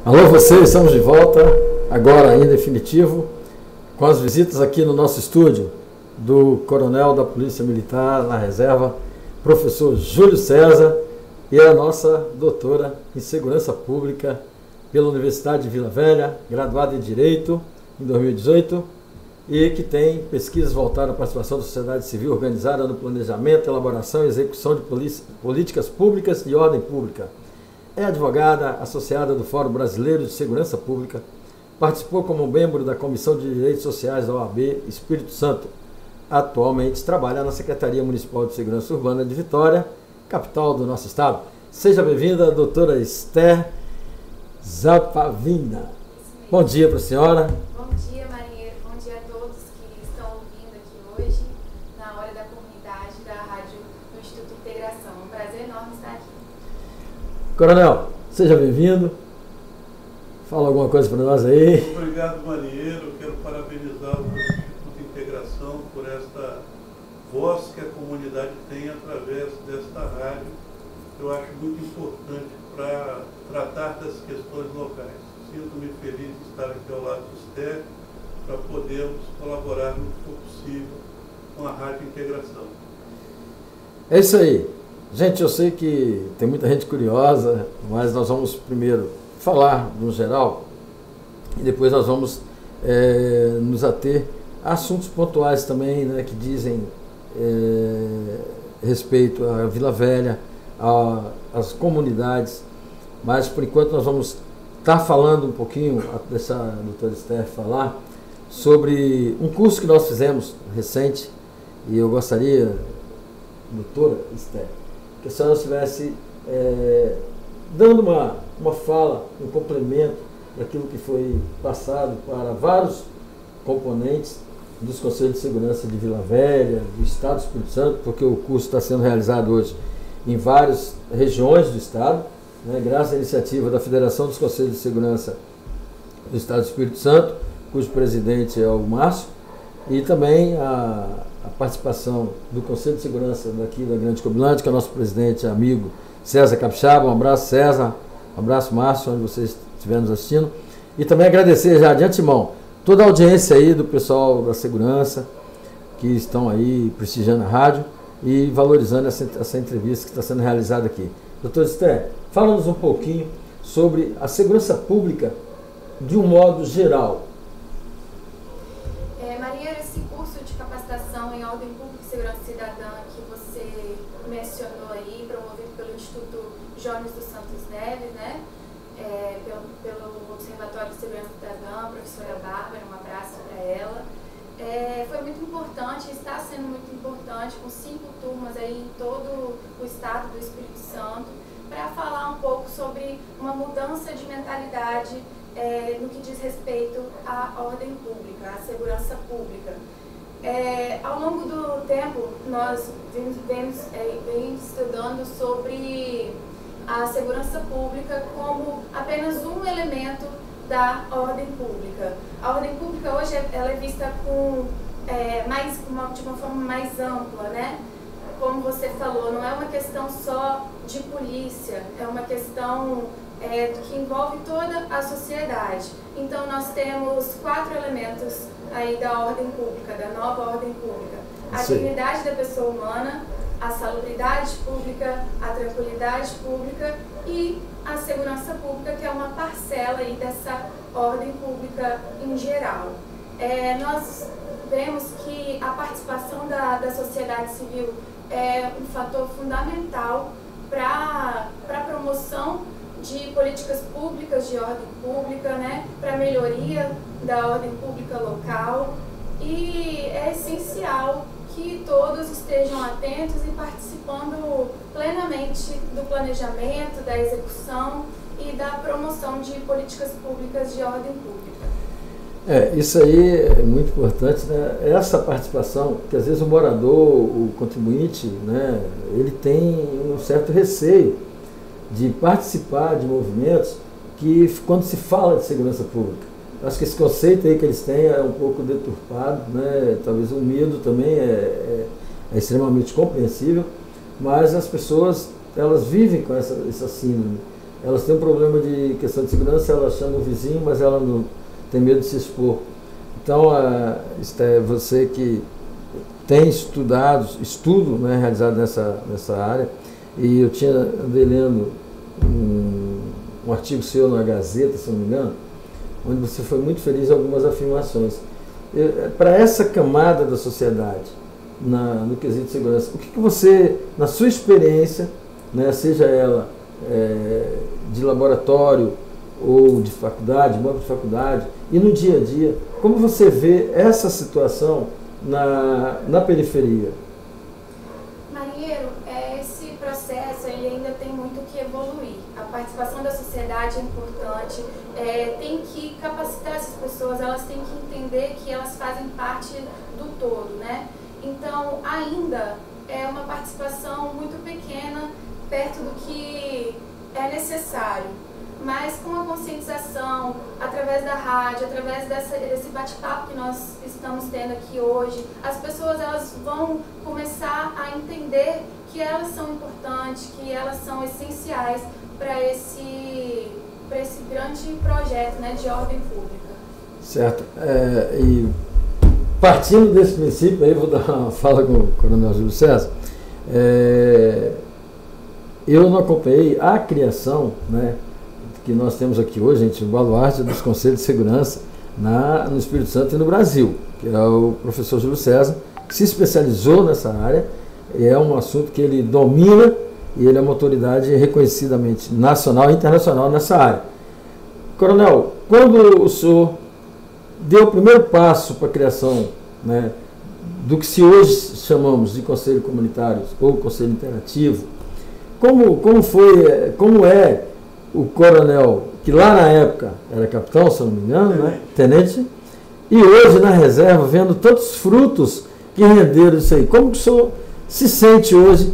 Alô vocês, estamos de volta, agora em definitivo, com as visitas aqui no nosso estúdio do coronel da Polícia Militar na reserva, professor Júlio César, e a nossa doutora em Segurança Pública pela Universidade de Vila Velha, graduada em Direito em 2018, e que tem pesquisas voltadas à participação da sociedade civil organizada no planejamento, elaboração e execução de políticas públicas e ordem pública. É advogada associada do Fórum Brasileiro de Segurança Pública, participou como membro da Comissão de Direitos Sociais da OAB Espírito Santo. Atualmente trabalha na Secretaria Municipal de Segurança Urbana de Vitória, capital do nosso estado. Seja bem-vinda, doutora Esther Zapavina. Bom dia para a senhora. Bom dia, Marinheiro. Bom dia a todos que estão ouvindo aqui hoje, na hora da comunidade da Rádio do Instituto Integração. É um prazer enorme estar aqui. Coronel, seja bem-vindo. Fala alguma coisa para nós aí. Obrigado, Marinheiro. Quero parabenizar o Instituto Integração por esta voz que a comunidade tem através desta rádio. Eu acho muito importante para tratar das questões locais. Sinto-me feliz de estar aqui ao lado do Esther para podermos colaborar no que for possível com a Rádio Integração. É isso aí. Gente, eu sei que tem muita gente curiosa, mas nós vamos primeiro falar no geral e depois nós vamos nos ater a assuntos pontuais também, né, que dizem respeito à Vila Velha, às comunidades, mas por enquanto nós vamos estar falando um pouquinho, deixar a doutora Esther falar, sobre um curso que nós fizemos recente, e eu gostaria, doutora Esther, que a senhora estivesse dando uma fala, um complemento daquilo que foi passado para vários componentes dos Conselhos de Segurança de Vila Velha, do Estado do Espírito Santo, porque o curso está sendo realizado hoje em várias regiões do Estado, né, graças à iniciativa da Federação dos Conselhos de Segurança do Estado do Espírito Santo, cujo presidente é o Márcio, e também a participação do Conselho de Segurança daqui da Grande Cobilândia, que é o nosso presidente amigo César Capixaba. Um abraço, César, um abraço, Márcio, onde vocês estiverem nos assistindo, e também agradecer já de antemão toda a audiência aí do pessoal da segurança que estão aí prestigiando a rádio e valorizando essa entrevista que está sendo realizada aqui. Doutor Esther, fala-nos um pouquinho sobre a segurança pública de um modo geral. Marinheiro, esse curso de capacitação em ordem pública e segurança cidadã que você mencionou aí, promovido pelo Instituto Jones dos Santos Neves, né? Pelo Observatório de Segurança Cidadã, a professora Bárbara, um abraço para ela. Foi muito importante, está sendo muito importante, com 5 turmas aí em todo o estado do Espírito Santo, para falar um pouco sobre uma mudança de mentalidade no que diz respeito à ordem pública, à segurança pública. Ao longo do tempo, nós vemos estudando sobre a segurança pública como apenas um elemento da ordem pública. A ordem pública hoje ela é vista de uma forma mais ampla, né? Como você falou, não é uma questão só de polícia, é uma questão que envolve toda a sociedade. Então nós temos 4 elementos aí da ordem pública, da nova ordem pública. A dignidade da pessoa humana, a salubridade pública, a tranquilidade pública e a segurança pública, que é uma parcela aí dessa ordem pública em geral. Nós vemos que a participação da sociedade civil é um fator fundamental para a promoção de políticas públicas de ordem pública, né, para a melhoria da ordem pública local, e é essencial que todos estejam atentos e participando plenamente do planejamento, da execução e da promoção de políticas públicas de ordem pública. Isso aí é muito importante, né? Essa participação, que às vezes o morador, o contribuinte, né, ele tem um certo receio de participar de movimentos que, quando se fala de segurança pública, acho que esse conceito aí que eles têm é um pouco deturpado, né? Talvez o medo também é extremamente compreensível, mas as pessoas, elas vivem com essa síndrome elas têm um problema de questão de segurança, elas chamam o vizinho, mas ela não tem medo de se expor. Então, Esther, você que tem estudo, né, realizado nessa área, e eu andei lendo um artigo seu na Gazeta, se não me engano, onde você foi muito feliz em algumas afirmações. Para essa camada da sociedade, no quesito de segurança, o que você, na sua experiência, né, seja ela de laboratório ou de faculdade, banco de faculdade, e no dia a dia, como você vê essa situação na periferia? Marinheiro, esse processo ele ainda tem muito que evoluir. A participação da sociedade é importante, tem que capacitar essas pessoas, elas têm que entender que elas fazem parte do todo, né? Então, ainda é uma participação muito pequena, perto do que é necessário. Mas com a conscientização, através da rádio, através desse bate-papo que nós estamos tendo aqui hoje, as pessoas elas vão começar a entender que elas são importantes, que elas são essenciais para esse grande projeto, né, de ordem pública. Certo. E partindo desse princípio, aí vou dar uma fala com o Coronel Júlio César. Eu não acompanhei a criação, né, que nós temos aqui hoje, gente, o baluarte dos Conselhos de Segurança no Espírito Santo e no Brasil, que é o professor Júlio César, que se especializou nessa área, e é um assunto que ele domina, e ele é uma autoridade reconhecidamente nacional e internacional nessa área. Coronel, quando o senhor deu o primeiro passo para a criação, né, do que se hoje chamamos de Conselho Comunitário ou Conselho Interativo, como é o coronel, que lá na época era capitão, se não me engano, né? Tenente, e hoje na reserva, vendo tantos frutos que renderam isso aí, como que o senhor se sente hoje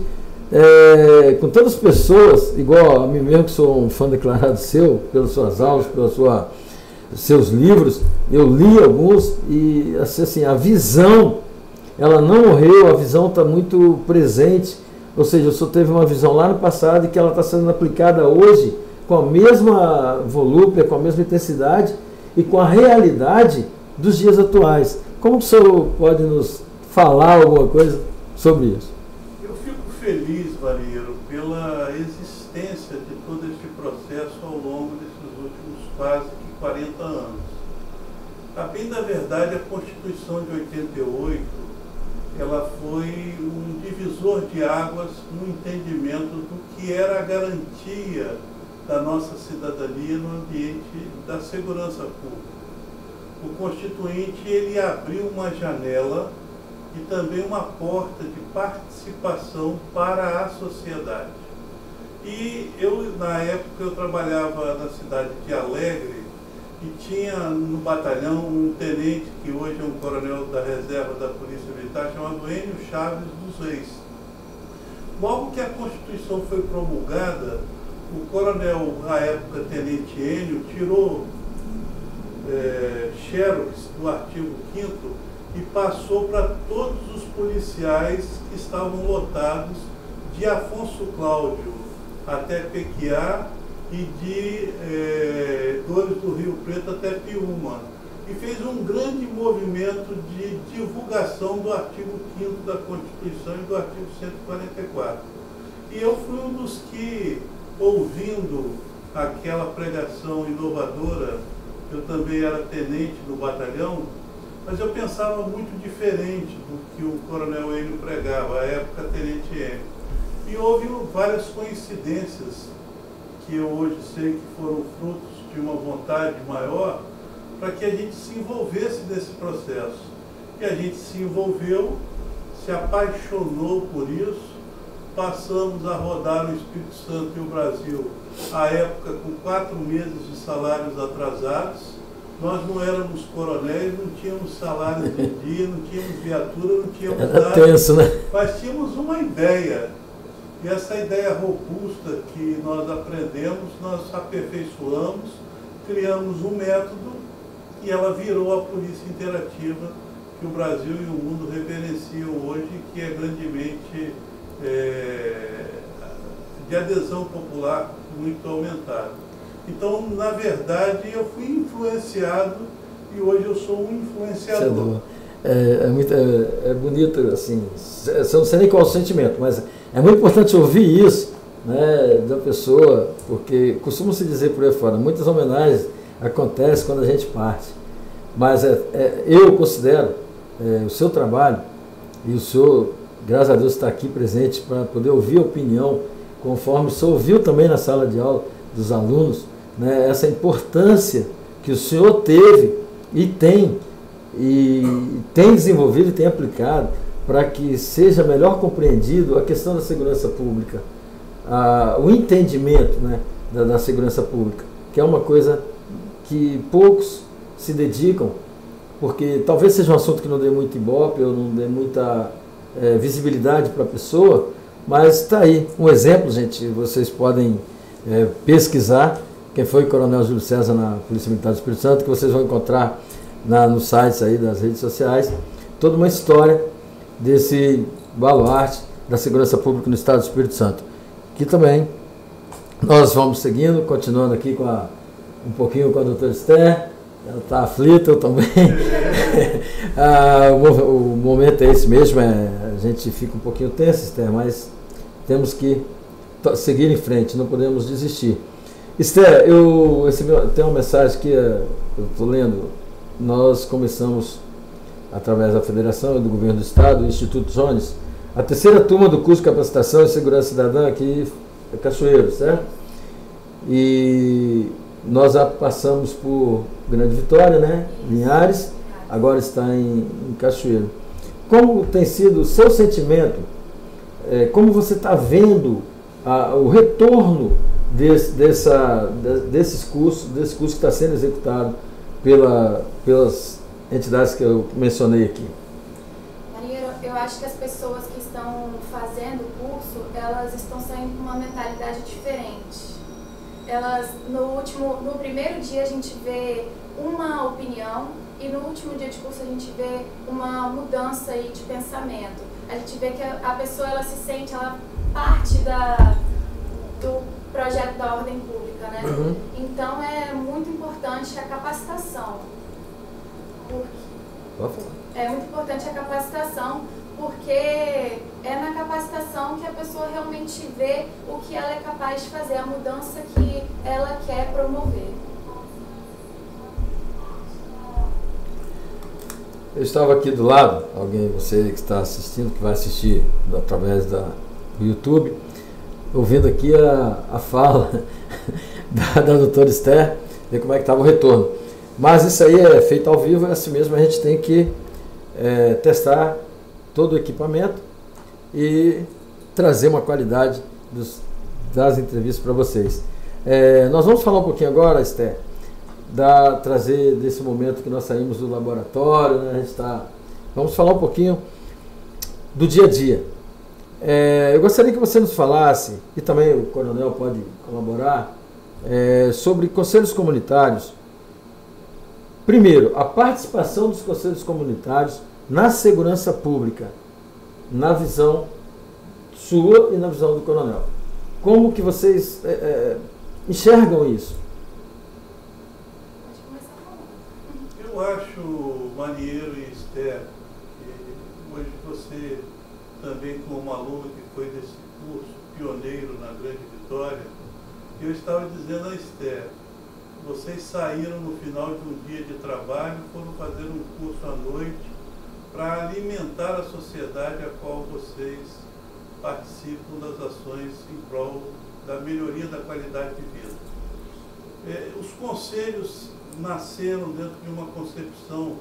com tantas pessoas, igual a mim mesmo, que sou um fã declarado seu, pelas suas aulas, pelos seus livros, eu li alguns, e assim, a visão, ela não morreu, a visão está muito presente, ou seja, o senhor teve uma visão lá no passado e que ela está sendo aplicada hoje, com a mesma volúpia, com a mesma intensidade e com a realidade dos dias atuais. Como o senhor pode nos falar alguma coisa sobre isso? Eu fico feliz, Marinheiro, pela existência de todo este processo ao longo desses últimos quase 40 anos. A bem da verdade, a Constituição de 88, ela foi um divisor de águas no entendimento do que era a garantia da nossa cidadania no ambiente da segurança pública. O Constituinte, ele abriu uma janela e também uma porta de participação para a sociedade. E na época, eu trabalhava na cidade de Alegre e tinha no batalhão um tenente, que hoje é um coronel da reserva da Polícia Militar, chamado Enio Chaves dos Reis. Logo que a Constituição foi promulgada, o coronel, na época, tenente Enio, tirou xerox do artigo 5º e passou para todos os policiais que estavam lotados de Afonso Cláudio até Pequiá e de Dores do Rio Preto até Piúma. E fez um grande movimento de divulgação do artigo 5º da Constituição e do artigo 144. E eu fui um dos que, ouvindo aquela pregação inovadora, eu também era tenente do batalhão, mas eu pensava muito diferente do que o coronel Enio pregava, à época tenente Enio. E houve várias coincidências que eu hoje sei que foram frutos de uma vontade maior para que a gente se envolvesse nesse processo. E a gente se envolveu, se apaixonou por isso. Passamos a rodar o Espírito Santo e o Brasil, à época, com 4 meses de salários atrasados. Nós não éramos coronéis, não tínhamos salários em dia, não tínhamos viatura, não tínhamos nada. Tenso, né? Mas tínhamos uma ideia. E essa ideia robusta que nós aprendemos, nós aperfeiçoamos, criamos um método e ela virou a polícia interativa que o Brasil e o mundo reverenciam hoje, que é grandemente de adesão popular muito aumentado. Então, na verdade, eu fui influenciado e hoje eu sou um influenciador. É bonito, assim, eu não sei nem qual é o sentimento, mas é muito importante ouvir isso, né, da pessoa, porque costuma se dizer por aí fora, muitas homenagens acontecem quando a gente parte, mas eu considero o seu trabalho, e o senhor, graças a Deus, está aqui presente para poder ouvir a opinião, conforme o senhor ouviu também na sala de aula dos alunos, né, essa importância que o senhor teve e tem desenvolvido e tem aplicado para que seja melhor compreendido a questão da segurança pública, o entendimento, né, da segurança pública, que é uma coisa que poucos se dedicam, porque talvez seja um assunto que não dê muito ibope ou não dê muita visibilidade para a pessoa, mas está aí um exemplo, gente, vocês podem pesquisar quem foi o Coronel Júlio César na Polícia Militar do Espírito Santo, que vocês vão encontrar nos sites aí das redes sociais, toda uma história desse baluarte da segurança pública no Estado do Espírito Santo, que também nós vamos seguindo, continuando aqui um pouquinho com a doutora Esther. Ela está aflita, eu também. O momento é esse mesmo, a gente fica um pouquinho tenso, Esther, mas temos que seguir em frente, não podemos desistir. Esther, eu tenho uma mensagem que eu estou lendo. Nós começamos, através da Federação e do Governo do Estado, o Instituto Jones, a 3ª turma do curso de capacitação em segurança cidadã aqui em Cachoeiro, certo? E nós já passamos por Grande Vitória, né? Linhares, agora está em Cachoeiro. Como tem sido o seu sentimento? Como você está vendo o retorno desse curso que está sendo executado pelas entidades que eu mencionei aqui? Maria, eu acho que as pessoas que estão fazendo o curso, elas estão saindo com uma mentalidade diferente. No primeiro dia a gente vê uma opinião e no último dia de curso a gente vê uma mudança aí de pensamento. A gente vê que a pessoa ela se sente, ela parte do projeto da ordem pública, né? Uhum. Então é muito importante a capacitação. É muito importante a capacitação, porque é na capacitação que a pessoa realmente vê o que ela é capaz de fazer, a mudança que ela quer promover. Eu estava aqui do lado, você que está assistindo, que vai assistir através do YouTube, ouvindo aqui a fala da doutora Esther, ver como é que estava o retorno. Mas isso aí é feito ao vivo, assim mesmo a gente tem que testar todo o equipamento e trazer uma qualidade das entrevistas para vocês. Nós vamos falar um pouquinho agora, Esther, trazer desse momento que nós saímos do laboratório, né? Vamos falar um pouquinho do dia a dia. Eu gostaria que você nos falasse, e também o coronel pode colaborar, sobre conselhos comunitários. Primeiro, a participação dos conselhos comunitários na segurança pública, na visão sua e na visão do coronel. Como que vocês enxergam isso? Eu acho, Manieiro e Esther, que hoje você também como aluno que foi desse curso pioneiro na Grande Vitória, eu estava dizendo a Esther, vocês saíram no final de um dia de trabalho, foram fazer um curso à noite para alimentar a sociedade a qual vocês participam das ações em prol da melhoria da qualidade de vida. Os conselhos nasceram dentro de uma concepção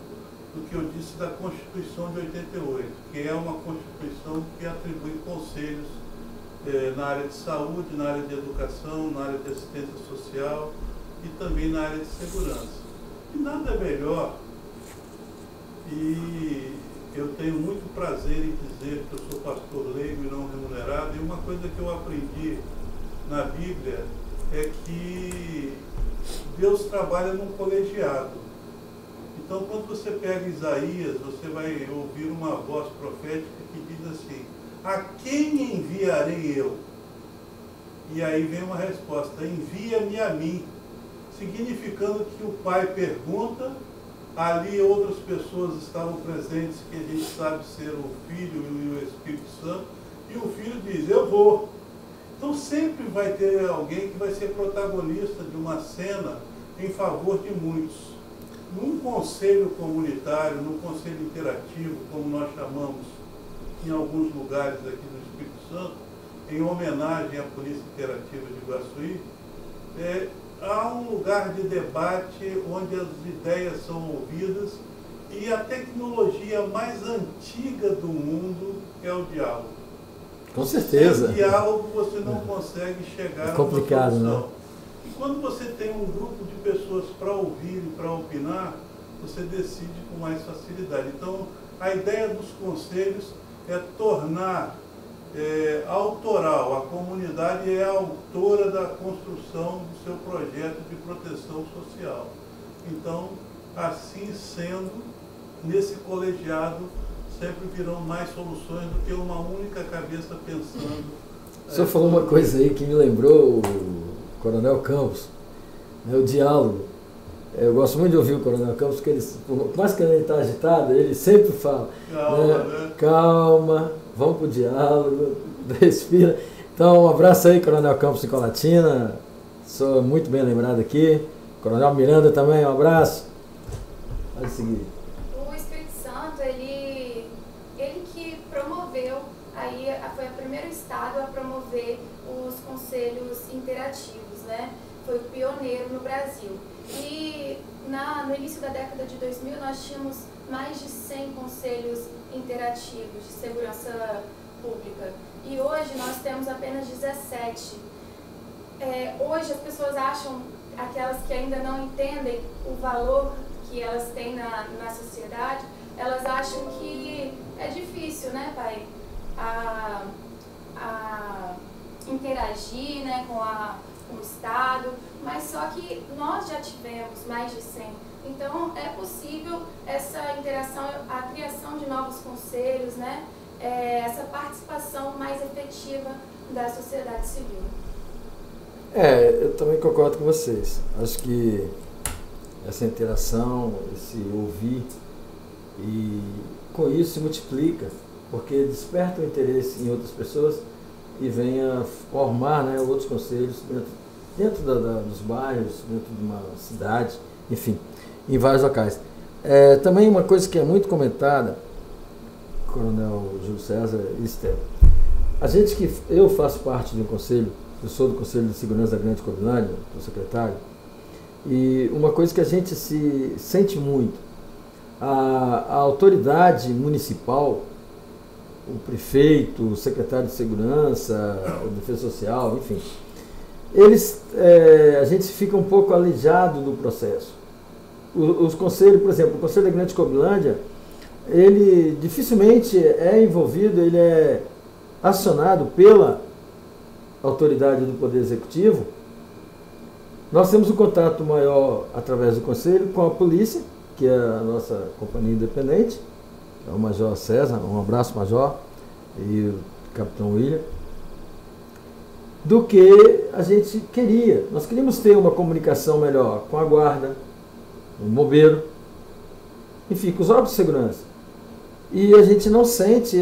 do que eu disse da Constituição de 88, que é uma Constituição que atribui conselhos na área de saúde, na área de educação, na área de assistência social e também na área de segurança. E nada melhor, e eu tenho muito prazer em dizer que eu sou pastor leigo e não remunerado, e uma coisa que eu aprendi na Bíblia é que Deus trabalha num colegiado. Então, quando você pega Isaías, você vai ouvir uma voz profética que diz assim: a quem enviarei eu? E aí vem uma resposta: envia-me a mim, significando que o pai pergunta, ali outras pessoas estavam presentes, que a gente sabe ser o Filho e o Espírito Santo, e o Filho diz: eu vou. Então sempre vai ter alguém que vai ser protagonista de uma cena em favor de muitos. Num conselho comunitário, num conselho interativo, como nós chamamos em alguns lugares aqui do Espírito Santo, em homenagem à Polícia Interativa de Iguaçuí, há um lugar de debate onde as ideias são ouvidas, e a tecnologia mais antiga do mundo é o diálogo. Com certeza. Sem diálogo você não consegue chegar a uma solução. Né? E quando você tem um grupo de pessoas para ouvir e para opinar, você decide com mais facilidade. Então, a ideia dos conselhos é tornar autoral. A comunidade é a autora da construção do seu projeto de proteção social. Então, assim sendo, nesse colegiado sempre virão mais soluções do que uma única cabeça pensando. O senhor falou uma coisa aí que me lembrou o Coronel Campos, né, o diálogo. Eu gosto muito de ouvir o Coronel Campos, porque ele, por mais que ele está agitado, ele sempre fala, calma, vamos para o diálogo, respira. Então, um abraço aí, Coronel Campos de Colatina, sou muito bem lembrado aqui. Coronel Miranda também, um abraço. Pode seguir. O Espírito Santo, ele que promoveu, aí foi o primeiro estado a promover os conselhos interativos, né? Foi o pioneiro no Brasil. E no início da década de 2000 nós tínhamos mais de 100 conselhos interativos de segurança pública. E hoje nós temos apenas 17. Hoje as pessoas acham, aquelas que ainda não entendem o valor que elas têm na sociedade, elas acham que é difícil, né, pai, a interagir, né, com o Estado, mas só que nós já tivemos mais de 100. Então é possível essa interação, a criação de novos conselhos, né, essa participação mais efetiva da sociedade civil. Eu também concordo com vocês. Acho que essa interação, esse ouvir, e com isso se multiplica, porque desperta o interesse em outras pessoas e venha formar, né, outros conselhos dentro dos bairros, dentro de uma cidade, enfim, em vários locais. Também uma coisa que é muito comentada, Coronel Júlio César e Estela, eu faço parte de um conselho, eu sou do Conselho de Segurança da Grande Covilhã, sou secretário, e uma coisa que a gente se sente muito, a autoridade municipal, o prefeito, o secretário de Segurança, a Defesa Social, enfim, a gente fica um pouco alijado do processo. Os conselhos, por exemplo, o Conselho da Grande Covilhã, ele dificilmente é envolvido, ele é acionado pela autoridade do Poder Executivo. Nós temos um contato maior através do Conselho com a polícia, que é a nossa companhia independente, é o Major César, um abraço, Major, e o Capitão William, do que a gente queria. Nós queríamos ter uma comunicação melhor com a guarda, o bombeiro, enfim, com os órgãos de segurança. E a gente não sente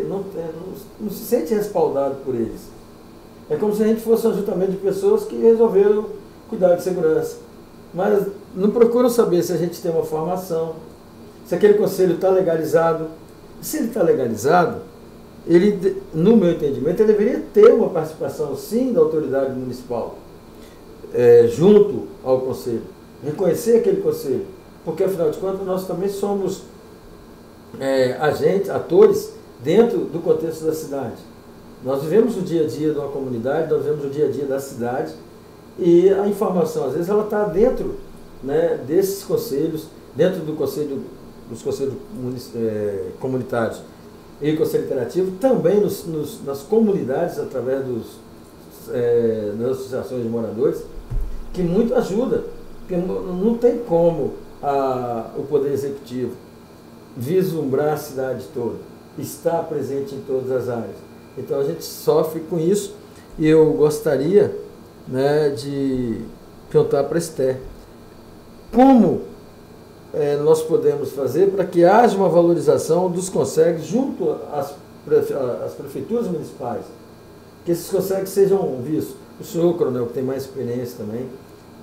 não se sente respaldado por eles. É como se a gente fosse um ajuntamento de pessoas que resolveram cuidar de segurança. Mas não procuram saber se a gente tem uma formação, se aquele conselho está legalizado. Se ele está legalizado, ele, no meu entendimento, ele deveria ter uma participação, sim, da autoridade municipal, junto ao conselho. Reconhecer aquele conselho. Porque, afinal de contas, nós também somos agentes, atores, dentro do contexto da cidade. Nós vivemos o dia a dia de uma comunidade, nós vivemos o dia a dia da cidade, e a informação, às vezes, ela está dentro, né, desses conselhos, dentro dos conselhos comunitários e conselho interativo, também nas comunidades, através das associações de moradores, que muito ajuda, porque não tem como o Poder Executivo vislumbrar a cidade toda, estar presente em todas as áreas. Então a gente sofre com isso, E eu gostaria, né, de perguntar para a Esther, como nós podemos fazer para que haja uma valorização dos conselhos junto às prefeituras municipais, que esses conselhos sejam vistos. O senhor, coronel, que tem mais experiência também,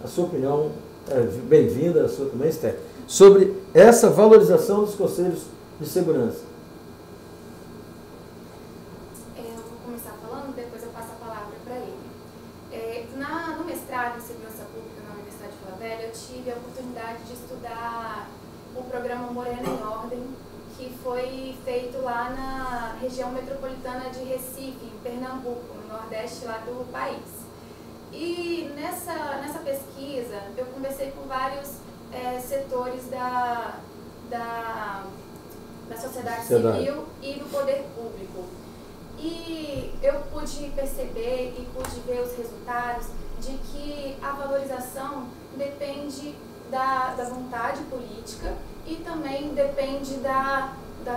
a sua opinião é bem-vinda, a sua também, Esther, sobre essa valorização dos conselhos de segurança. Eu vou começar falando, depois eu passo a palavra para ele. No mestrado em Segurança Pública na Universidade de Vila Velha, eu tive a oportunidade de estudar o programa Morena em Ordem, que foi feito lá na região metropolitana de Recife, em Pernambuco, no nordeste lá do país. E nessa pesquisa, eu conversei com vários setores da sociedade civil e do poder público. E eu pude perceber e pude ver os resultados de que a valorização depende da vontade política e também depende da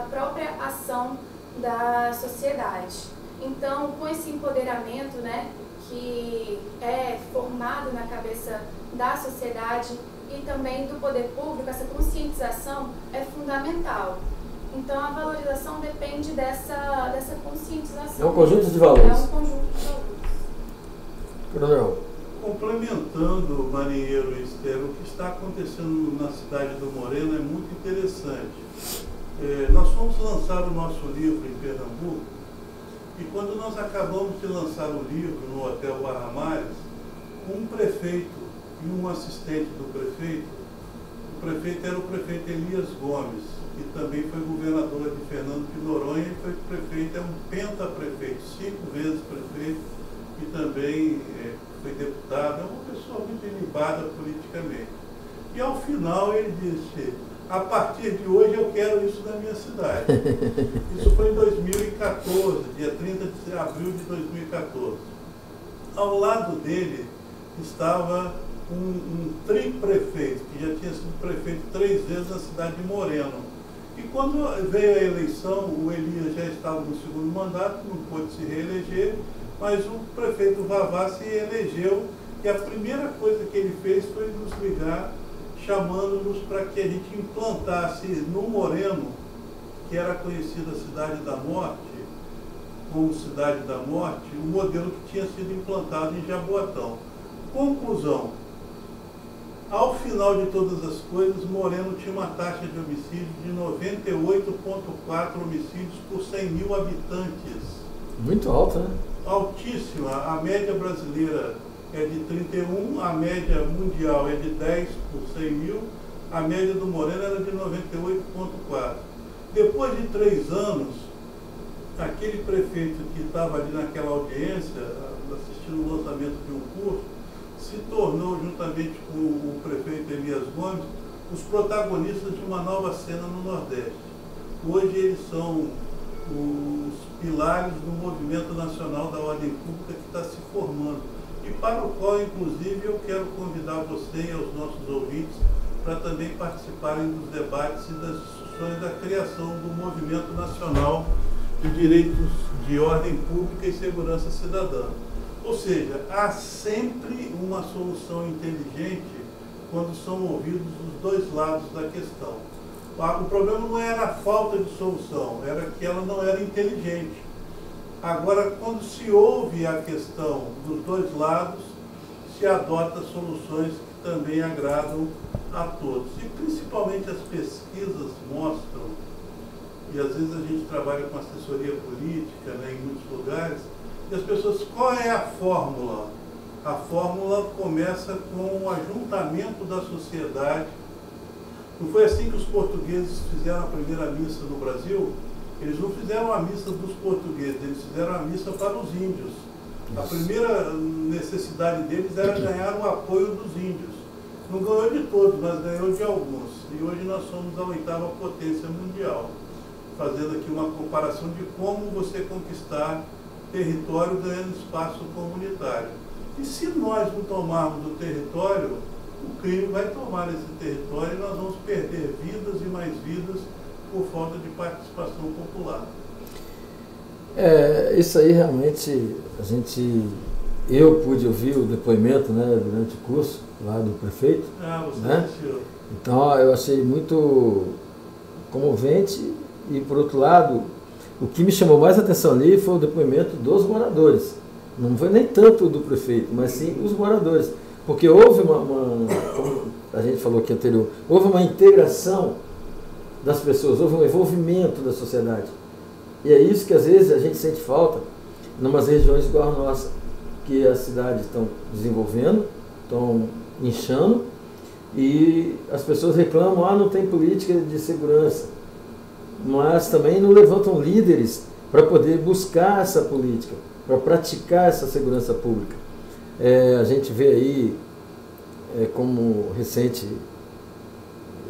própria ação da sociedade. Então, com esse empoderamento, né, que é formado na cabeça da sociedade e também do poder público, essa conscientização é fundamental. Então, a valorização depende dessa conscientização. É um conjunto de valores. É um conjunto de valores. Coronel. Complementando, Marinheiro e Esther, o que está acontecendo na cidade do Moreno é muito interessante. Nós fomos lançar o nosso livro em Pernambuco e quando nós acabamos de lançar o livro no Hotel Barra Mares, um prefeito e um assistente do prefeito, o prefeito era o prefeito Elias Gomes, que também foi governador de Fernando de Noronha e foi prefeito, é um pentaprefeito, 5 vezes prefeito e também foi deputado, é uma pessoa muito ilibada politicamente. E ao final ele disse: a partir de hoje eu quero isso na minha cidade. Isso foi em 2014, dia 30 de abril de 2014. Ao lado dele estava um triprefeito, que já tinha sido prefeito 3 vezes na cidade de Moreno. E quando veio a eleição, o Elias já estava no segundo mandato, não pôde se reeleger, mas o prefeito Vavá se elegeu e a primeira coisa que ele fez foi nos ligar, chamando-nos para que a gente implantasse no Moreno, que era conhecida a Cidade da Morte, como Cidade da Morte, o modelo que tinha sido implantado em Jaboatão. Conclusão: ao final de todas as coisas, Moreno tinha uma taxa de homicídio de 98,4 homicídios por 100 mil habitantes. Muito alta, né? Altíssima. A média brasileira é de 31, a média mundial é de 10 por 100 mil, a média do Moreno era de 98,4. Depois de 3 anos, aquele prefeito que estava ali naquela audiência, assistindo o lançamento de um curso, se tornou, juntamente com o prefeito Elias Gomes, os protagonistas de uma nova cena no Nordeste. Hoje eles são os pilares do movimento nacional da ordem pública que está se formando e para o qual, inclusive, eu quero convidar você e aos nossos ouvintes para também participarem dos debates e das discussões da criação do movimento nacional de direitos de ordem pública e segurança cidadã. Ou seja, há sempre uma solução inteligente quando são ouvidos os dois lados da questão. O problema não era a falta de solução, era que ela não era inteligente. Agora, quando se ouve a questão dos dois lados, se adota soluções que também agradam a todos. E principalmente as pesquisas mostram, e às vezes a gente trabalha com assessoria política, né, em muitos lugares, e as pessoas, qual é a fórmula? A fórmula começa com o ajuntamento da sociedade. Não foi assim que os portugueses fizeram a primeira missa no Brasil? Eles não fizeram a missa dos portugueses, eles fizeram a missa para os índios. A primeira necessidade deles era ganhar o apoio dos índios. Não ganhou de todos, mas ganhou de alguns. E hoje nós somos a 8ª potência mundial. Fazendo aqui uma comparação de como você conquistar território ganhando espaço comunitário. E se nós não tomarmos o território, o crime vai tomar esse território e nós vamos perder vidas e mais vidas por falta de participação popular. Isso aí realmente eu pude ouvir o depoimento, né, durante o curso lá do prefeito. Você né? Então eu achei muito comovente e, por outro lado, o que me chamou mais atenção ali foi o depoimento dos moradores. Não foi nem tanto do prefeito, mas sim os moradores. Porque houve como a gente falou aqui anterior, houve uma integração das pessoas, houve um envolvimento da sociedade. E é isso que às vezes a gente sente falta em umas regiões igual a nossa, que as cidades estão desenvolvendo, estão inchando, e as pessoas reclamam, não tem política de segurança, mas também não levantam líderes para poder buscar essa política, para praticar essa segurança pública. A gente vê aí, como recente,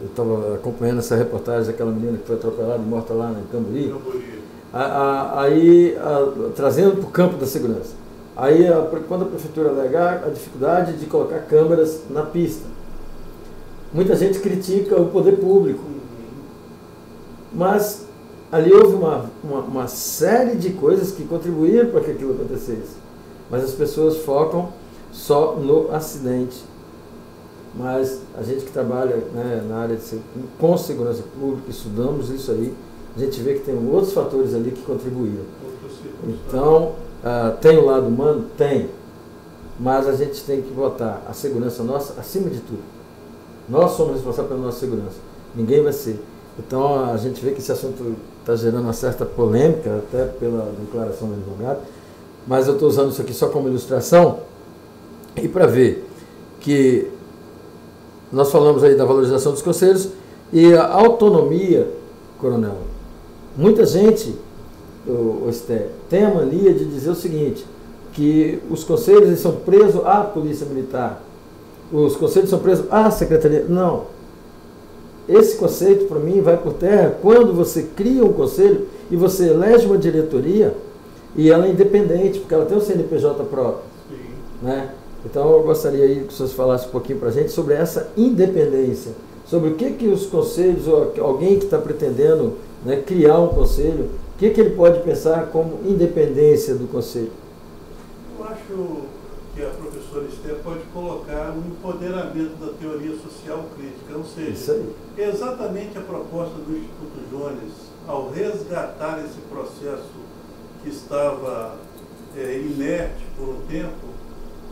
eu estava acompanhando essa reportagem daquela menina que foi atropelada e morta lá em Camburi, trazendo para o campo da segurança. Aí, quando a prefeitura alegar a dificuldade de colocar câmeras na pista, muita gente critica o poder público, mas ali houve uma série de coisas que contribuíram para que aquilo acontecesse, mas as pessoas focam só no acidente. Mas a gente que trabalha, né, na área com segurança pública, estudamos isso aí, a gente vê que tem outros fatores ali que contribuíram. Então, tem o lado humano? Tem. Mas a gente tem que botar a segurança nossa acima de tudo. Nós somos responsáveis pela nossa segurança. Ninguém vai ser. Então, a gente vê que esse assunto está gerando uma certa polêmica, até pela declaração do advogado. Mas eu estou usando isso aqui só como ilustração e para ver que nós falamos aí da valorização dos conselhos e a autonomia, coronel. Muita gente, Esther, tem a mania de dizer o seguinte, que os conselhos eles são presos à polícia militar, os conselhos são presos à secretaria. Não. Esse conceito, para mim, vai por terra quando você cria um conselho e você elege uma diretoria e ela é independente, porque ela tem um CNPJ próprio. Né? Então, eu gostaria aí que vocês falassem um pouquinho para a gente sobre essa independência, sobre o que os conselhos, ou alguém que está pretendendo, né, criar um conselho, o que ele pode pensar como independência do conselho? Eu acho que a professora Esther pode colocar um empoderamento da teoria social crítica, ou seja, isso aí. Exatamente a proposta do Instituto Jones, ao resgatar esse processo que estava inerte por um tempo,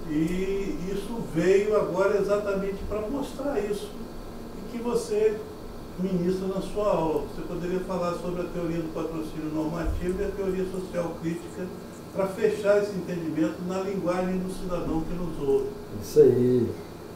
e isso veio agora exatamente para mostrar isso, e que você ministra na sua aula. Você poderia falar sobre a teoria do patrocínio normativo e a teoria social crítica para fechar esse entendimento na linguagem do cidadão que nos ouve. Isso aí.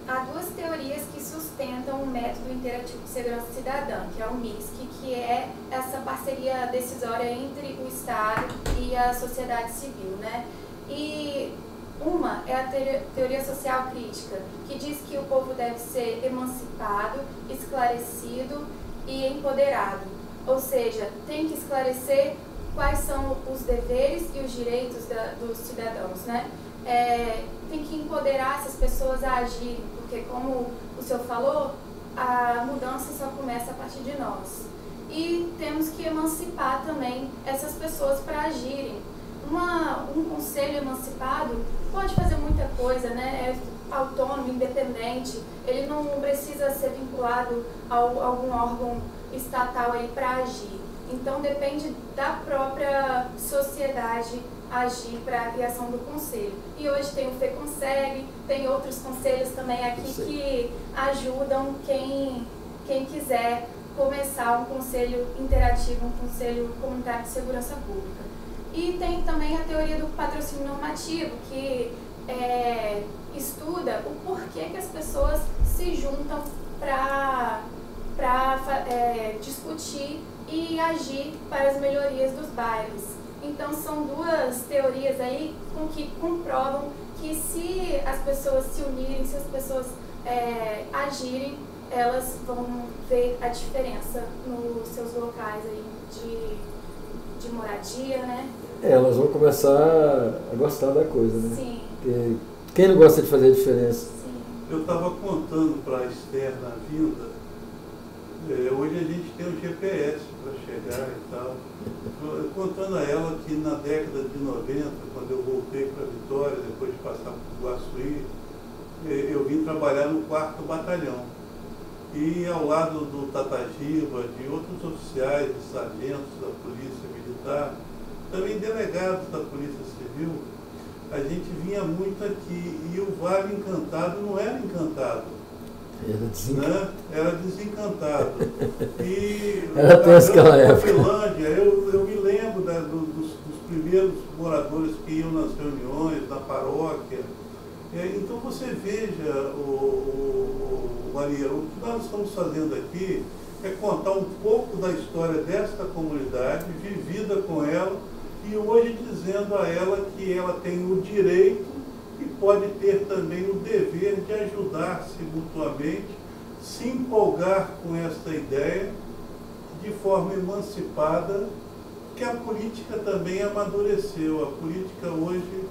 Há duas teorias que sustentam o método interativo de segurança cidadã, que é o MISC, que é essa parceria decisória entre o Estado e a sociedade civil, né? E uma é a teoria social crítica, que diz que o povo deve ser emancipado, esclarecido e empoderado. Ou seja, tem que esclarecer quais são os deveres e os direitos dos cidadãos, né? Tem que empoderar essas pessoas a agirem, porque como o senhor falou, a mudança só começa a partir de nós. E temos que emancipar também essas pessoas para agirem. Um conselho emancipado pode fazer muita coisa, né? É autônomo, independente, ele não precisa ser vinculado a algum órgão estatal aí para agir. Então depende da própria sociedade agir para a criação do conselho. E hoje tem o FEConseg, tem outros conselhos também aqui que ajudam quem quiser começar um conselho interativo, um conselho comunitário de segurança pública. E tem também a teoria do patrocínio normativo, que estuda o porquê que as pessoas se juntam para discutir e agir para as melhorias dos bairros. Então são duas teorias aí que comprovam que se as pessoas se unirem, se as pessoas agirem, elas vão ver a diferença nos seus locais aí de moradia, né? Elas vão começar a gostar da coisa, né? Sim. Porque quem não gosta de fazer a diferença? Sim. Eu estava contando para a Esther na vinda Hoje a gente tem o GPS para chegar e tal. Contando a ela que na década de 90, quando eu voltei para Vitória, depois de passar por Guaçuí, eu vim trabalhar no 4º Batalhão. E ao lado do Tatagiba, de outros oficiais e sargentos da Polícia Militar, também delegados da Polícia Civil, a gente vinha muito aqui. E o Vale Encantado não era encantado. Era desencantado. Né? Era desencantado. E era tenso aquela época. Finlândia, eu me lembro dos primeiros moradores que iam nas reuniões, na paróquia. Então você veja, Maria, o que nós estamos fazendo aqui é contar um pouco da história desta comunidade, vivida com ela, e hoje dizendo a ela que ela tem o direito e pode ter também o dever de ajudar-se mutuamente, se empolgar com esta ideia de forma emancipada, que a política também amadureceu. A política hoje,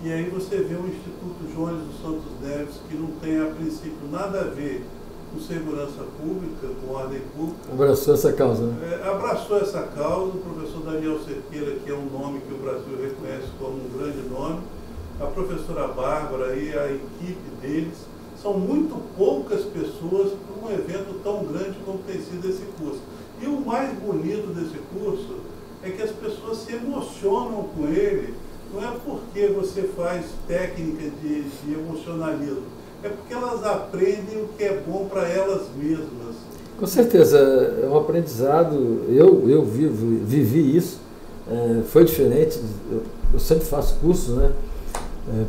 e aí você vê o Instituto Jones dos Santos Neves, que não tem a princípio nada a ver com segurança pública, com ordem pública. Abraçou essa causa, né? Abraçou essa causa. O professor Daniel Cerqueira, que é um nome que o Brasil reconhece como um grande nome, a professora Bárbara e a equipe deles, são muito poucas pessoas para um evento tão grande como tem sido esse curso. E o mais bonito desse curso é que as pessoas se emocionam com ele, não é porque você faz técnica de emocionalismo, é porque elas aprendem o que é bom para elas mesmas. Com certeza, é um aprendizado, eu vivi isso, foi diferente, eu sempre faço cursos, né?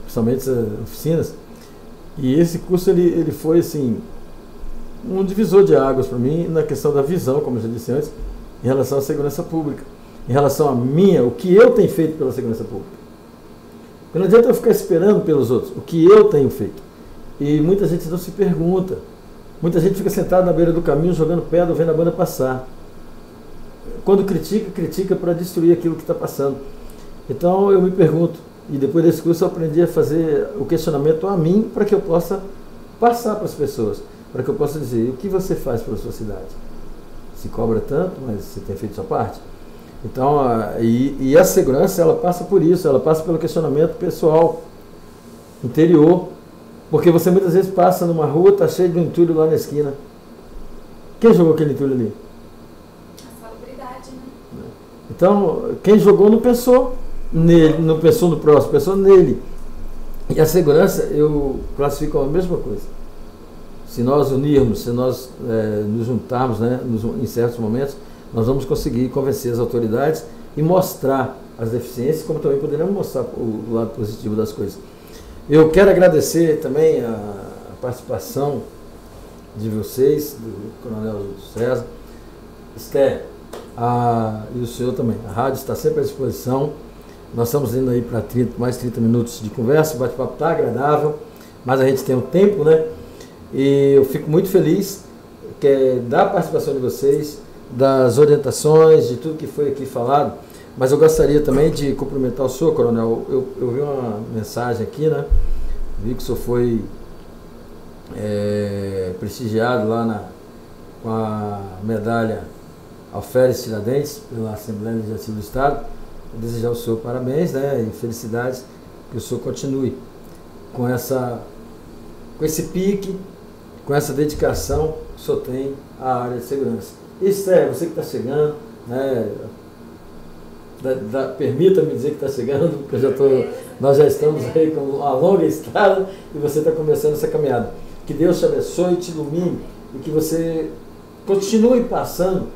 Principalmente oficinas, e esse curso ele foi assim, um divisor de águas para mim na questão da visão, como eu já disse antes, em relação à segurança pública, em relação a o que eu tenho feito pela segurança pública. Porque não adianta eu ficar esperando pelos outros, o que eu tenho feito. E muita gente não se pergunta, muita gente fica sentada na beira do caminho jogando pedra, vendo a banda passar. Quando critica para destruir aquilo que está passando. Então eu me pergunto, e depois desse curso eu aprendi a fazer o questionamento a mim, para que eu possa passar para as pessoas, para que eu possa dizer, o que você faz pela sua cidade? Se cobra tanto, mas você tem feito sua parte? Então, e a segurança, ela passa por isso, ela passa pelo questionamento pessoal, interior, porque você muitas vezes passa numa rua, está cheio de um entulho lá na esquina. Quem jogou aquele entulho ali? A salubridade, né? Então, quem jogou não pensou nele, não pensou no próximo, pensou nele. E a segurança, eu classifico a mesma coisa. Se nós unirmos, se nós nos juntarmos, né, em certos momentos, nós vamos conseguir convencer as autoridades e mostrar as deficiências, como também poderemos mostrar o lado positivo das coisas. Eu quero agradecer também a participação de vocês, do Coronel César, Esther, e o senhor também. A rádio está sempre à disposição. Nós estamos indo aí para mais 30 minutos de conversa, o bate-papo está agradável, mas a gente tem um tempo, né? E eu fico muito feliz da participação de vocês, das orientações, de tudo que foi aqui falado, mas eu gostaria também de cumprimentar o senhor, Coronel. Eu vi uma mensagem aqui, né? Vi que o senhor foi prestigiado lá com a medalha Alferes Tiradentes pela Assembleia Legislativa do Estado. Vou desejar ao senhor parabéns, né? E felicidades, que o senhor continue com esse pique, com essa dedicação que o senhor tem à área de segurança. Esther, você que está chegando, né? Permita-me dizer que está chegando, porque nós já estamos aí com uma longa estrada e você está começando essa caminhada. Que Deus te abençoe, te ilumine e que você continue passando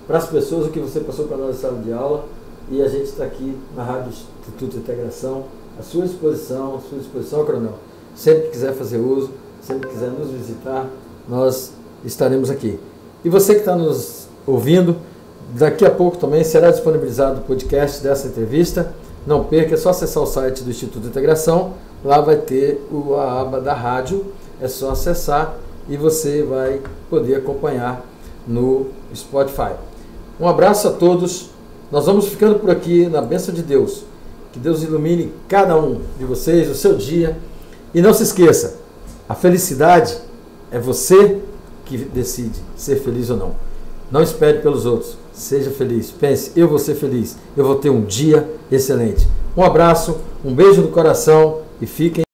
para as pessoas o que você passou para nós na sala de aula. E a gente está aqui na Rádio Instituto de Integração, à sua disposição, Coronel. Sempre que quiser fazer uso, sempre que quiser nos visitar, nós estaremos aqui. E você que está nos ouvindo, daqui a pouco também será disponibilizado o podcast dessa entrevista. Não perca, é só acessar o site do Instituto de Integração, lá vai ter a aba da rádio, é só acessar e você vai poder acompanhar no Spotify. Um abraço a todos, nós vamos ficando por aqui na bênção de Deus. Que Deus ilumine cada um de vocês, o seu dia. E não se esqueça, a felicidade é você que decide ser feliz ou não. Não espere pelos outros. Seja feliz. Pense, eu vou ser feliz. Eu vou ter um dia excelente. Um abraço, um beijo no coração e fiquem